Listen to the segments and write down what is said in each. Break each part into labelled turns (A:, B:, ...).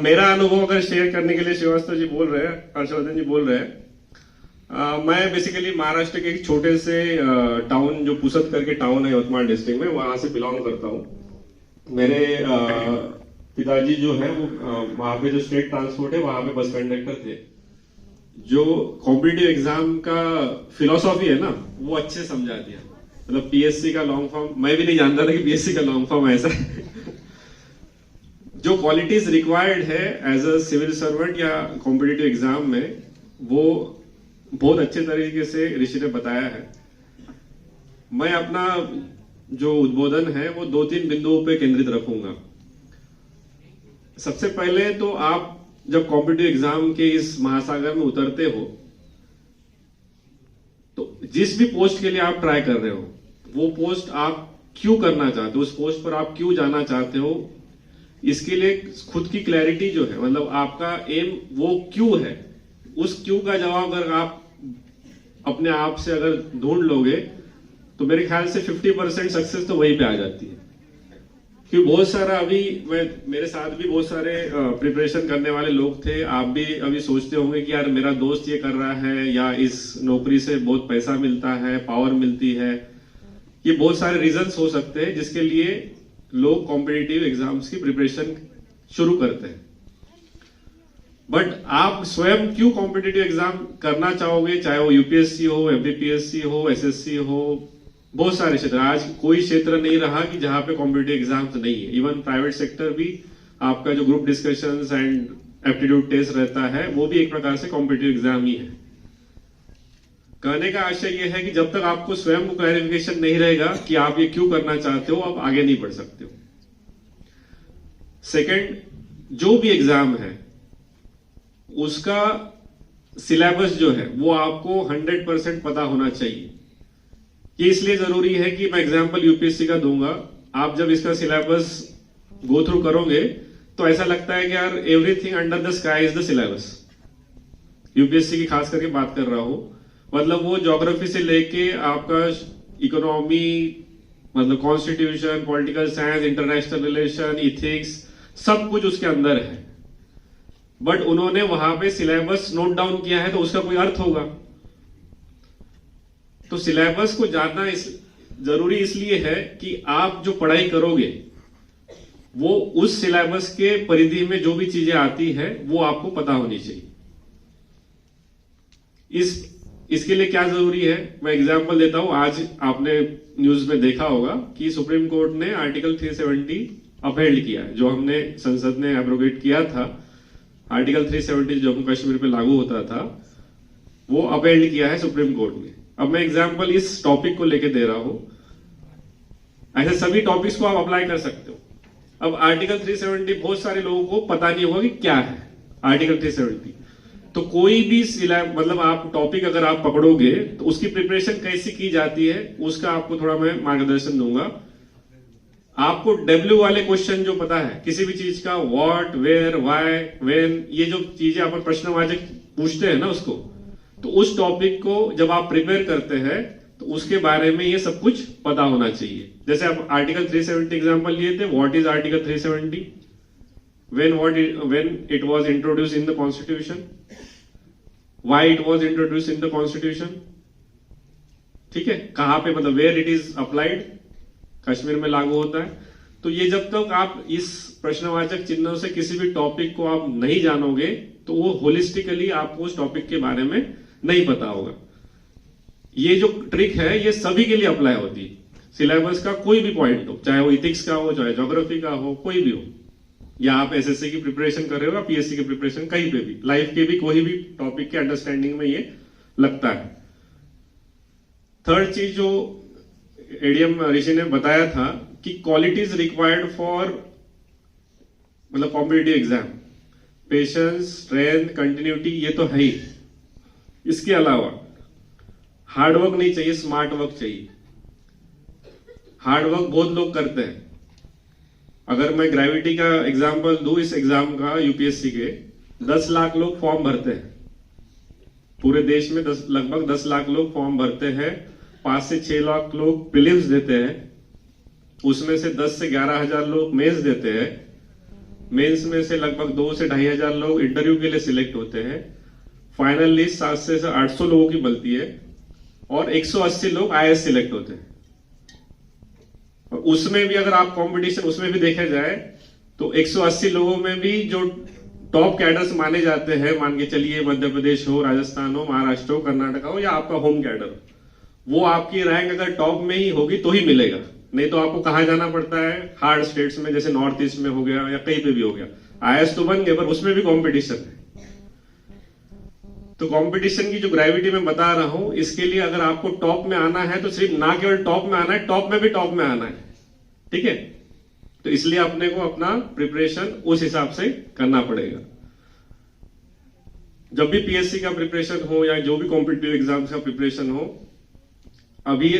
A: मेरा अनुभव अगर शेयर करने के लिए श्रीवास्तव जी बोल रहे हैं, हर्षवर्धन जी बोल रहे हैं। मैं बेसिकली महाराष्ट्र के एक छोटे से टाउन जो पुसद करके टाउन है यवतमाल डिस्ट्रिक्ट में, वहां से बिलोंग करता हूँ। मेरे पिताजी जो है वो वहां पे जो स्टेट ट्रांसपोर्ट है वहां पे बस कंडक्टर थे। जो कॉम्पिटिटिव एग्जाम का फिलोसॉफी है ना, वो अच्छे से समझा दिया। मतलब पीएससी का लॉन्ग फॉर्म मैं भी नहीं जानता था कि पीएससी का लॉन्ग फॉर्म ऐसा है। जो क्वालिटीज रिक्वायर्ड है एज अ सिविल सर्वेंट या कॉम्पिटिटिव एग्जाम में, वो बहुत अच्छे तरीके से ऋषि ने बताया है। मैं अपना जो उद्बोधन है वो 2-3 बिंदुओं पे केंद्रित रखूंगा। सबसे पहले तो आप जब कॉम्पिटिटिव एग्जाम के इस महासागर में उतरते हो, तो जिस भी पोस्ट के लिए आप ट्राई कर रहे हो, वो पोस्ट आप क्यों करना चाहते हो, उस पोस्ट पर आप क्यों जाना चाहते हो, इसके लिए खुद की क्लैरिटी जो है, मतलब आपका एम वो क्यों है, उस क्यों का जवाब अगर आप अपने आप से अगर ढूंढ लोगे, तो मेरे ख्याल से 50% सक्सेस तो वहीं पे आ जाती है। क्योंकि बहुत सारा अभी मेरे साथ भी बहुत सारे प्रिपरेशन करने वाले लोग थे। आप भी अभी सोचते होंगे कि यार मेरा दोस्त ये कर रहा है, या इस नौकरी से बहुत पैसा मिलता है, पावर मिलती है। ये बहुत सारे रीजंस हो सकते हैं जिसके लिए लोग कॉम्पिटिटिव एग्जाम्स की प्रिपरेशन शुरू करते हैं। बट आप स्वयं क्यों कॉम्पिटिटिव एग्जाम करना चाहोगे, चाहे वो यूपीएससी हो, एमपीपीएससी हो, एसएससी हो, बहुत सारे क्षेत्र। आज कोई क्षेत्र नहीं रहा कि जहां पे कॉम्पिटिटिव एग्जाम्स नहीं है। इवन प्राइवेट सेक्टर भी आपका जो group discussions and aptitude test रहता है, वो भी एक प्रकार से कॉम्पिटिटिव एग्जाम ही है। कहने का आशय यह है कि जब तक आपको स्वयं को क्लैरिफिकेशन नहीं रहेगा कि आप ये क्यों करना चाहते हो, आप आगे नहीं बढ़ सकते हो। सेकंड, जो भी एग्जाम है उसका सिलेबस जो है वो आपको 100% पता होना चाहिए। ये इसलिए जरूरी है कि मैं एग्जांपल यूपीएससी का दूंगा। आप जब इसका सिलेबस गो थ्रू करोगे तो ऐसा लगता है कि यार everything under the sky is the syllabus. UPSC की खास करके बात कर रहा हूं। मतलब वो ज्योग्राफी से लेके आपका इकोनॉमी, मतलब constitution, political science, international relation, ethics, सब कुछ उसके अंदर है। बट उन्होंने वहां पे सिलेबस नोट डाउन किया है, तो उसका कोई अर्थ होगा। तो सिलेबस को जानना जरूरी इसलिए है कि आप जो पढ़ाई करोगे वो उस सिलेबस के परिधि में जो भी चीजें आती है वो आपको पता होनी चाहिए। इसके लिए क्या जरूरी है, मैं एग्जांपल देता हूं। आज आपने न्यूज में देखा होगा कि सुप्रीम कोर्ट ने आर्टिकल 370 अपहेल्ड किया है, जो हमने संसद ने एब्रोगेट किया था। आर्टिकल 370 जम्मू कश्मीर पे लागू होता था, वो अपहेल्ड किया है सुप्रीम कोर्ट ने। अब मैं एग्जांपल इस टॉपिक को लेके दे रहा हूं। ऐसे सभी टॉपिक्स को आप अप्लाई कर सकते हो। अब आर्टिकल 370 बहुत सारे लोगों को पता नहीं होगा कि क्या है आर्टिकल 370। तो कोई भी मतलब आप टॉपिक अगर आप पकड़ोगे तो उसकी प्रिपरेशन कैसी की जाती है, उसका आपको थोड़ा मैं मार्गदर्शन दूंगा। आपको डब्ल्यू वाले क्वेश्चन जो पता है किसी भी चीज का, व्हाट, वेयर, व्हाई, व्हेन, ये जो चीजें अपन प्रश्नवाचक पूछते हैं ना उसको, तो उस टॉपिक को जब आप प्रिपेयर करते हैं तो उसके बारे में ये सब कुछ पता होना चाहिए। जैसे आप आर्टिकल 370 एग्जांपल लिए थे। What is article 370, when it was introduce in the constitution, why it was introduce in the constitution, ठीक है, कहां पे, मतलब where it is applied, Kashmir में लागू होता है। तो ये जब तक आप इस प्रश्नवाचक चिन्हों से किसी भी टॉपिक को आप नहीं जानोगे तो वो होलिस्टिकली आपको उस टॉपिक के बारे में नहीं पता होगा। ये जो ट्रिक है ये सभी के लिए अप्लाई होती है। सिलेबस का कोई भी पॉइंट हो, चाहे वो इथिक्स का हो, चाहे ज्योग्राफी का हो, कोई भी हो, या आप एसएससी की प्रिपरेशन कर रहे हो या पीएससी की प्रिपरेशन, कहीं पे भी, लाइफ के भी कोई भी टॉपिक के अंडरस्टैंडिंग में ये लगता है। थर्ड चीज जो एडीएम ऋषि ने बताया था कि क्वालिटीज रिक्वायर्ड फॉर, मतलब competitive exam, patience, strength, continuity, ये तो है ही। इसके अलावा हार्ड वर्क नहीं चाहिए, स्मार्ट वर्क चाहिए। हार्ड वर्क बहुत लोग करते हैं। अगर मैं ग्रेविटी का एग्जांपल दूं, इस एग्जाम का, यूपीएससी के 10 लाख लोग फॉर्म भरते हैं। पूरे देश में लगभग 10 लाख लोग फॉर्म भरते हैं। 5 से 6 लाख लोग प्रीलिम्स देते हैं। उसमें से 10 से 11 हजार लोग मेंस देते हैं। मेंस में से लगभग 2 से 2,500 लोग इंटरव्यू के लिए सिलेक्ट होते हैं। फाइनल लिस्ट 700 से 800 लोगों की बनती है और 180 लोग आईएएस सिलेक्ट होते हैं। और उसमें भी अगर आप कंपटीशन उसमें भी देखा जाए तो 180 लोगों में भी जो टॉप कैडर्स माने जाते हैं, मान के चलिए मध्य प्रदेश हो, राजस्थान हो, महाराष्ट्र हो, कर्नाटक हो या आपका होम कैडर, वो आपकी रैंक अगर टॉप में ही होगी तो ही मिलेगा, नहीं तो आपको कहाँ जाना पड़ता है, हार्ड स्टेट्स में, जैसे नॉर्थ ईस्ट में हो गया या कहीं पे भी हो गया। आईएएस तो बन गए पर उसमें भी कंपटीशन है। तो कंपटीशन की जो ग्रेविटी मैं बता रहा हूं, इसके लिए अगर आपको टॉप में आना है तो सिर्फ ना केवल टॉप में आना है, टॉप में भी टॉप में आना है, ठीक है। तो इसलिए अपने को अपना प्रिपरेशन उस हिसाब से करना पड़ेगा। जब भी पीएससी का प्रिपरेशन हो या जो भी कॉम्पिटिटिव एग्जाम्स का प्रिपरेशन हो, अभी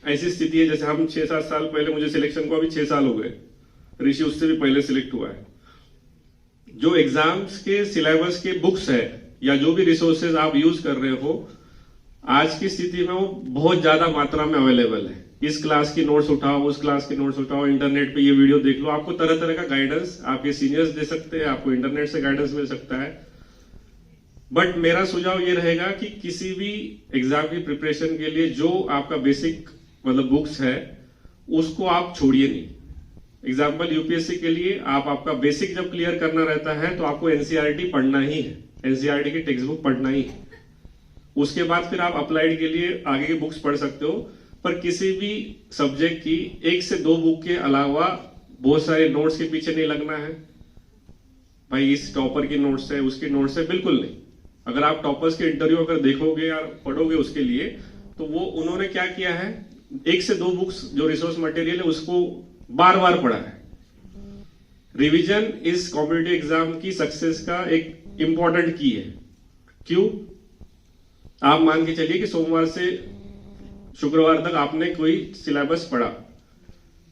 A: ऐसी स्थिति है जैसे हम 6-7 साल पहले, मुझे सिलेक्शन को अभी 6 साल हो गए, ऋषि उससे भी पहले सिलेक्ट हुआ है। जो एग्जाम्स के सिलेबस के बुक्स है या जो भी रिसोर्सेज आप यूज कर रहे हो, आज की स्थिति में वो बहुत ज्यादा मात्रा में अवेलेबल है। इस क्लास की नोट्स उठाओ, उस क्लास की नोट्स उठाओ, इंटरनेट पे ये वीडियो देख लो, आपको तरह तरह का गाइडेंस आपके सीनियर्स दे सकते हैं, आपको इंटरनेट से गाइडेंस मिल सकता है। बट मेरा सुझाव ये रहेगा कि किसी भी एग्जाम की प्रिपरेशन के लिए जो आपका बेसिक मतलब बुक्स है उसको आप छोड़िए नहीं। एग्जाम्पल यूपीएससी के लिए आपका बेसिक जब क्लियर करना रहता है तो आपको एनसीईआरटी पढ़ना ही है, एनसीईआरटी की टेक्स्ट बुक पढ़ना ही है। उसके बाद फिर आप अप्लाइड के लिए आगे की बुक्स पढ़ सकते हो, पर किसी भी सब्जेक्ट की 1 से 2 बुक के अलावा बहुत सारे नोट्स के पीछे नहीं लगना है। भाई इस टॉपर की नोट्स है, उसकी नोट्स है, बिल्कुल नहीं। अगर आप टॉपर्स के इंटरव्यू अगर देखोगे या पढ़ोगे उसके लिए, तो वो उन्होंने क्या किया है, 1 से 2 बुक्स जो रिसोर्स मटेरियल है उसको बार बार पढ़ा है। रिवीजन इस कॉम्पिटिटिव एग्जाम की सक्सेस का एक इंपॉर्टेंट की है। क्यों? आप मान के चलिए कि सोमवार से शुक्रवार तक आपने कोई सिलेबस पढ़ा,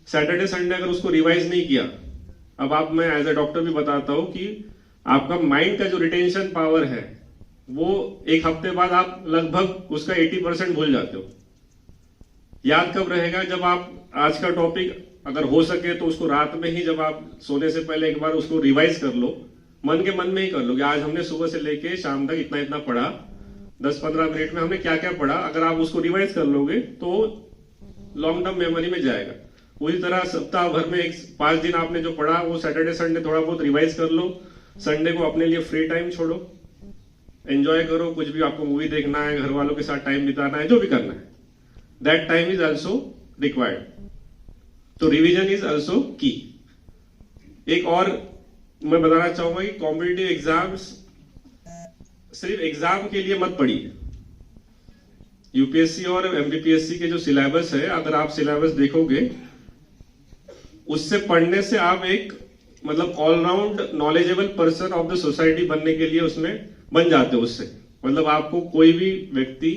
A: सैटरडे संडे अगर उसको रिवाइज नहीं किया, अब आप, मैं एज ए डॉक्टर भी बताता हूं कि आपका माइंड का जो रिटेंशन पावर है वो 1 हफ्ते बाद आप लगभग उसका 80% भूल जाते हो। याद कब रहेगा? जब आप आज का टॉपिक अगर हो सके तो उसको रात में ही, जब आप सोने से पहले एक बार उसको रिवाइज कर लो, मन के मन में ही कर लो कि आज हमने सुबह से लेके शाम तक इतना इतना पढ़ा, 10-15 मिनट में हमने क्या क्या पढ़ा। अगर आप उसको रिवाइज कर लोगे तो लॉन्ग टर्म मेमोरी में जाएगा। उसी तरह सप्ताह भर में 5 दिन आपने जो पढ़ा वो सैटरडे संडे थोड़ा बहुत रिवाइज कर लो। संडे को अपने लिए फ्री टाइम छोड़ो, एंजॉय करो, कुछ भी आपको मूवी देखना है, घर वालों के साथ टाइम बिताना है, जो भी करना है, that time is also required. तो रिवीजन इज ऑल्सो की। एक और मैं बताना चाहूंगा कि कॉम्पिटिटिव एग्जाम्स सिर्फ एग्जाम के लिए मत पढ़िए। यूपीएससी और एमपीपीएससी के जो सिलेबस है, अगर आप सिलेबस देखोगे उससे पढ़ने से आप एक मतलब all round knowledgeable person of the society बनने के लिए उसमें बन जाते हो। उससे मतलब आपको कोई भी व्यक्ति,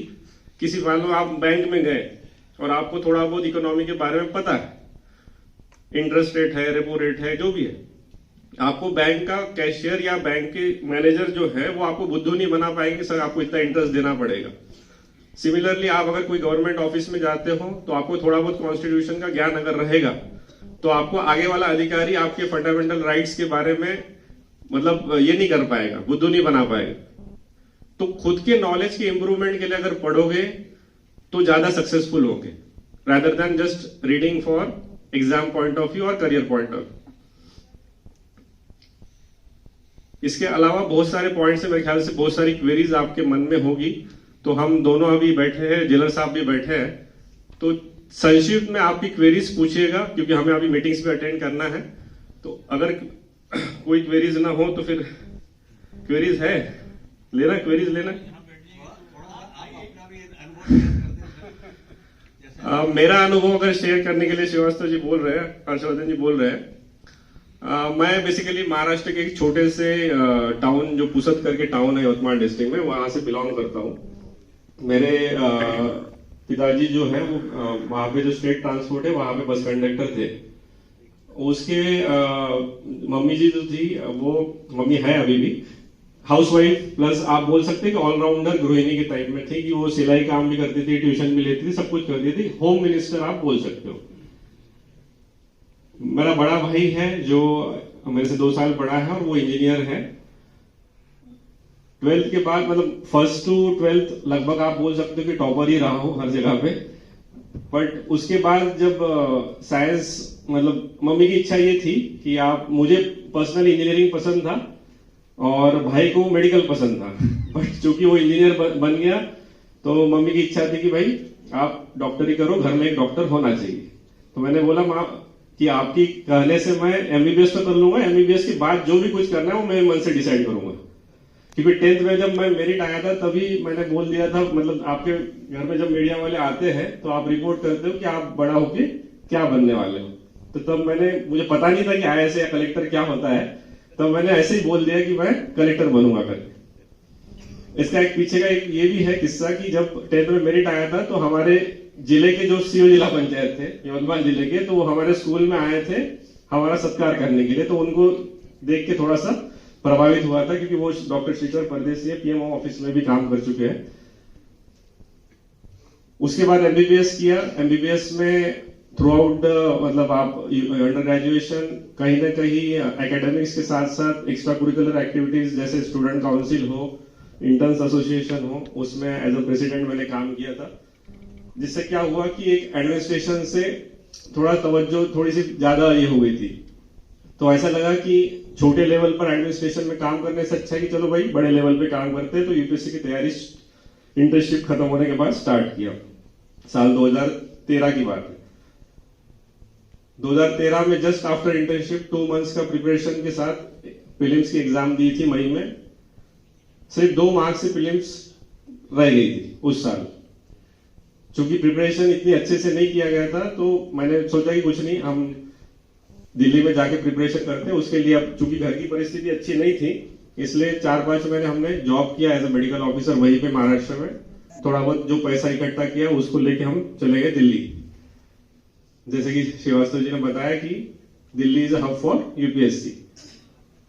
A: किसी, मान लो आप बैंक में गए और आपको थोड़ा बहुत इकोनॉमी के बारे में पता है, इंटरेस्ट रेट है, रेपो रेट है, जो भी है, आपको बैंक का कैशियर या बैंक के मैनेजर जो है वो आपको बुद्धू नहीं बना पाएंगे, सर आपको इतना इंटरेस्ट देना पड़ेगा। सिमिलरली आप अगर कोई गवर्नमेंट ऑफिस में जाते हो तो आपको थोड़ा बहुत कॉन्स्टिट्यूशन का ज्ञान अगर रहेगा तो आपको आगे वाला अधिकारी आपके फंडामेंटल राइट्स के बारे में मतलब ये नहीं कर पाएगा, बुद्धू नहीं बना पाएगा। तो खुद के नॉलेज के इंप्रूवमेंट के लिए अगर पढ़ोगे तो ज्यादा सक्सेसफुल होगे, rather than just reading for exam point of view और करियर पॉइंट ऑफ व्यू। इसके अलावा बहुत सारे पॉइंट्स है, मेरे ख्याल से बहुत सारी क्वेरीज आपके मन में होगी। तो हम दोनों अभी बैठे हैं, जेलर साहब भी बैठे हैं, तो संक्षिप्त में आपकी क्वेरीज पूछिएगा क्योंकि हमें अभी मीटिंग्स भी अटेंड करना है। तो अगर कोई क्वेरीज ना हो तो फिर क्वेरीज है लेना, क्वेरीज लेना। मेरा अनुभव अगर शेयर करने के लिए श्रीवास्तव जी बोल रहे हैं, हर्षवर्धन जी बोल रहे हैं, मैं बेसिकली महाराष्ट्र के एक छोटे से टाउन जो पुसद करके टाउन है यवतमाल डिस्ट्रिक्ट में, वहां से बिलोंग करता हूँ। मेरे पिताजी जो है वो वहां पे जो स्टेट ट्रांसपोर्ट है वहां पे बस कंडक्टर थे। उसके मम्मी जी जो थी, वो मम्मी है अभी भी हाउसवाइफ प्लस आप बोल सकते हैं कि ऑलराउंडर गृहिणी के टाइप में थी, कि वो सिलाई काम भी करती थी, ट्यूशन भी लेती थी, सब कुछ करती थी। होम मिनिस्टर आप बोल सकते हो। मेरा बड़ा भाई है जो मेरे से 2 साल बड़ा है और वो इंजीनियर है। 12th के बाद मतलब फर्स्ट टू 12th लगभग आप बोल सकते हो कि टॉपर ही रहा हूं हर जगह पे। बट उसके बाद जब साइंस मतलब मम्मी की इच्छा ये थी कि आप, मुझे पर्सनली इंजीनियरिंग पसंद था और भाई को मेडिकल पसंद था। बट चूंकि वो इंजीनियर बन गया तो मम्मी की इच्छा थी कि भाई आप डॉक्टरी करो, घर में एक डॉक्टर होना चाहिए। तो मैंने बोला माँ कि आपकी कहने से मैं एमबीबीएस तो कर लूंगा, एमबीबीएस के बाद जो भी कुछ करना है वो मैं मन से डिसाइड करूंगा। क्योंकि 10th में जब मैं मेरिट आया था तभी मैंने बोल दिया था, मतलब आपके घर में जब मीडिया वाले आते हैं तो आप रिपोर्ट करते हो कि आप बड़ा होके क्या बनने वाले हो। तो तब मुझे पता नहीं था कि आईएएस या कलेक्टर क्या होता है, तब मैंने ऐसे ही बोल दिया कि मैं कलेक्टर बनूंगा करके। इसका एक पीछे का एक ये भी है किस्सा कि जब 10th में मेरिट आया था तो हमारे जिले के जो सीओ जिला पंचायत थे यवतमाल जिले के, तो वो हमारे स्कूल में आए थे हमारा सत्कार करने के लिए। तो उनको देख के थोड़ा सा प्रभावित हुआ था क्योंकि वो डॉक्टर श्रीकर परदेसी पीएमओ ऑफिस में भी काम कर चुके हैं। उसके बाद एमबीबीएस किया। एमबीबीएस में थ्रू आउट मतलब आप अंडर ग्रेजुएशन कहीं ना कहीं एकेडमिक्स के साथ साथ एक्स्ट्रा कुरिकुलर एक्टिविटीज जैसे स्टूडेंट काउंसिल हो, इंटर्न्स एसोसिएशन हो, उसमें एज अ प्रेसिडेंट मैंने काम किया था। जिससे क्या हुआ कि एक एडमिनिस्ट्रेशन से थोड़ा तवज्जो थोड़ी सी ज्यादा ये हो गई थी। तो ऐसा लगा कि छोटे लेवल पर एडमिनिस्ट्रेशन में काम करने से अच्छा है कि चलो भाई बड़े लेवल पे काम करते हैं। तो यूपीएससी की तैयारी इंटर्नशिप खत्म होने के बाद स्टार्ट किया। साल 2013 की बात है। 2013 में जस्ट आफ्टर इंटर्नशिप 2 मंथ्स का प्रिपरेशन के साथ प्रीलिम्स की एग्जाम दी थी मई में। सिर्फ 2 मार्क्स से प्रीलिम्स रह गई थी उस साल। चूंकि प्रिपरेशन इतनी अच्छे से नहीं किया गया था तो मैंने सोचा कि कुछ नहीं, हम दिल्ली में जाके प्रिपरेशन करते हैं। उसके लिए अब चूंकि घर की परिस्थिति अच्छी नहीं थी इसलिए 4-5 महीने हमने जॉब किया एज ए मेडिकल ऑफिसर वहीं पे महाराष्ट्र में। थोड़ा बहुत जो पैसा इकट्ठा किया उसको लेके हम चले गए दिल्ली। जैसे कि श्रीवास्तव जी ने बताया कि Delhi is a hub for UPSC.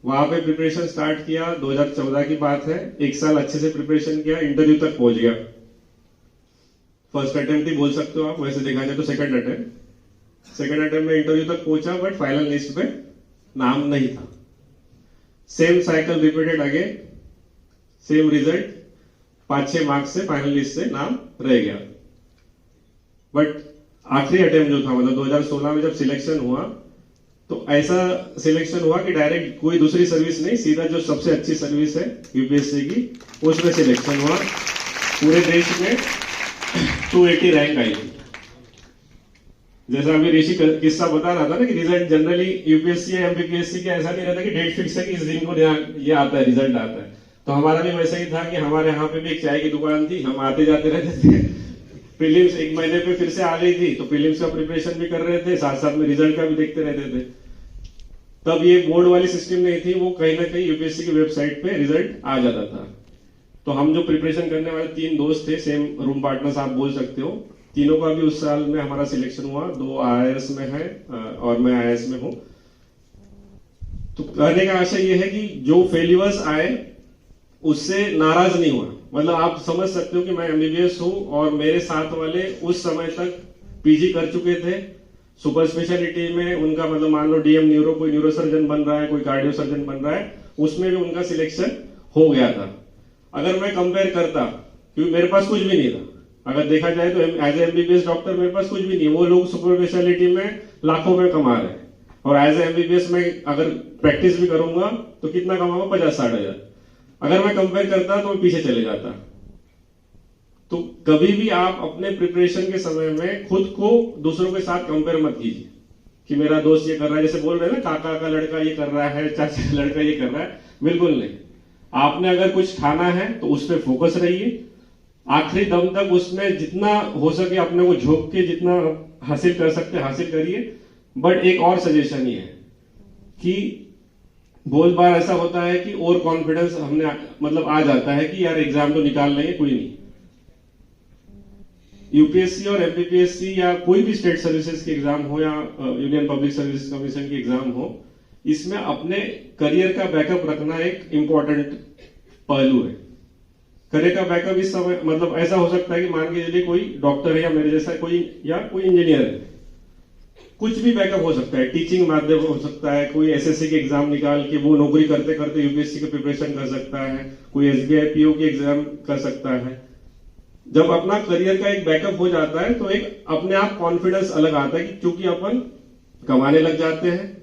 A: वहां पे प्रिपरेशन स्टार्ट किया। 2014 की बात है। 1 साल अच्छे से प्रिपरेशन किया, इंटरव्यू तक पहुंच गया। फर्स्ट अटेम्प्ट ही बोल सकते हो आप, वैसे देखा जाए तो सेकंड अटेम्प्ट में इंटरव्यू तक पहुंचा बट फाइनल लिस्ट पे नाम नहीं था। Same cycle repeated again, same result, 5-6 marks से फाइनल लिस्ट से नाम रह गया। बट आखिरी अटेम्प्ट जो था मतलब 2016 में जब सिलेक्शन हुआ तो ऐसा सिलेक्शन हुआ कि डायरेक्ट कोई दूसरी सर्विस नहीं, सीधा जो सबसे अच्छी सर्विस है यूपीएससी की उसमें सिलेक्शन हुआ। पूरे देश में 280 रैंक आई थी। जैसा अभी ऋषि किस्सा बता रहा था ना कि रिजल्ट जनरली यूपीएससी या एमपीपीएससी का ऐसा नहीं रहता कि डेट फिक्स है कि इस दिन को ये आता है रिजल्ट आता है। तो हमारा भी वैसा ही था कि हमारे यहाँ पे भी एक चाय की दुकान थी, हम आते जाते रहते थे। प्रीलिम्स 1 महीने पे फिर से आ गई थी तो प्रीलिम्स का प्रिपरेशन भी कर रहे थे, साथ साथ में रिजल्ट का भी देखते रहते थे। तब ये बोर्ड वाली सिस्टम नहीं थी, वो कहीं ना कहीं यूपीएससी की वेबसाइट पे रिजल्ट आ जाता था। तो हम जो प्रिपरेशन करने वाले 3 दोस्त थे, सेम रूम पार्टनर्स आप बोल सकते हो, तीनों का भी उस साल में हमारा सिलेक्शन हुआ। 2 आईएएस में है और मैं आईएएस में हूं। तो कहने का आशय यह है कि जो फेल्यूअर्स आए उससे नाराज नहीं हुआ। मतलब आप समझ सकते हो कि मैं एमबीबीएस हूं और मेरे साथ वाले उस समय तक पीजी कर चुके थे। सुपर स्पेशलिटी में उनका मतलब मान लो डीएम न्यूरो, कोई न्यूरो सर्जन बन रहा है, कोई कार्डियो सर्जन बन रहा है, उसमें भी उनका सिलेक्शन हो गया था। अगर मैं कंपेयर करता, क्योंकि मेरे पास कुछ भी नहीं था, अगर देखा जाए तो एज एमबीबीएस डॉक्टर मेरे पास कुछ भी नहीं है। वो लोग सुपर स्पेशलिटी में लाखों में कमा रहे हैं और एज एमबीबीएस में अगर प्रैक्टिस भी करूंगा तो कितना कमाऊंगा, 50-60 हजार। अगर मैं कंपेयर करता तो मैं पीछे चले जाता। तो कभी भी आप अपने प्रिपरेशन के समय में खुद को दूसरों के साथ कंपेयर मत कीजिए कि मेरा दोस्त ये कर रहा है, जैसे बोल रहे हैं ना काका का लड़का ये कर रहा है, चाचा का लड़का ये कर रहा है। बिल्कुल नहीं। आपने अगर कुछ ठाना है तो उस पर फोकस रहिए, आखिरी दम तक उसमें जितना हो सके अपने को झोंक के जितना हासिल कर सकते हासिल करिए। बट एक और सजेशन ये है कि बहुत बार ऐसा होता है कि ओवर कॉन्फिडेंस हमने मतलब आ जाता है कि यार एग्जाम तो निकाल लेंगे, कोई नहीं। यूपीएससी और एमपीपीएससी या कोई भी स्टेट सर्विसेज की एग्जाम हो या यूनियन पब्लिक सर्विस कमीशन की एग्जाम हो, इसमें अपने करियर का बैकअप रखना एक इंपॉर्टेंट पहलू है। करियर का बैकअप इस समय मतलब ऐसा हो सकता है कि मान के चलिए कोई डॉक्टर है या मेरे जैसा कोई या कोई इंजीनियर है, कुछ भी बैकअप हो सकता है, टीचिंग माध्यम हो सकता है, कोई एसएससी के एग्जाम निकाल के वो नौकरी करते करते यूपीएससी की प्रिपरेशन कर सकता है, कोई एसबीआई पीओ की एग्जाम कर सकता है। जब अपना करियर का एक बैकअप हो जाता है तो एक अपने आप कॉन्फिडेंस अलग आता है कि क्योंकि अपन कमाने लग जाते हैं,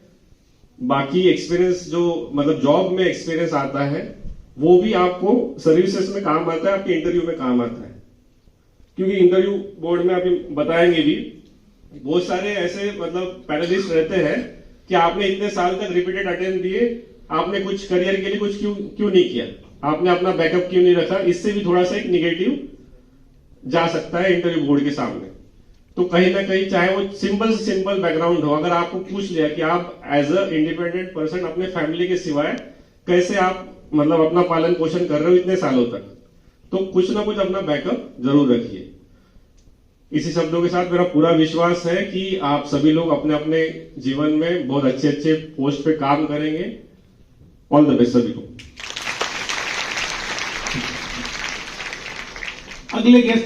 A: बाकी एक्सपीरियंस जो मतलब जॉब में एक्सपीरियंस आता है वो भी आपको सर्विसेज में काम आता है, आपके इंटरव्यू में काम आता है। क्योंकि इंटरव्यू बोर्ड में अभी बताएंगे भी, बहुत सारे ऐसे मतलब पैनलिस्ट रहते हैं कि आपने इतने साल तक रिपीटेड अटेम्प्ट दिए, आपने कुछ करियर के लिए कुछ क्यों नहीं किया, आपने अपना बैकअप क्यों नहीं रखा। इससे भी थोड़ा सा एक निगेटिव जा सकता है इंटरव्यू बोर्ड के सामने। तो कहीं ना कहीं चाहे वो सिंपल से सिंपल बैकग्राउंड हो, अगर आपको पूछ लिया कि आप एज अ इंडिपेंडेंट पर्सन अपने फैमिली के सिवाय कैसे आप मतलब अपना पालन पोषण कर रहे हो इतने सालों तक, तो कुछ ना कुछ अपना बैकअप जरूर रखिए। इसी शब्दों के साथ मेरा पूरा विश्वास है कि आप सभी लोग अपने अपने जीवन में बहुत अच्छे अच्छे पोस्ट पे काम करेंगे। ऑल द बेस्ट सभी को।
B: अगले गेस्ट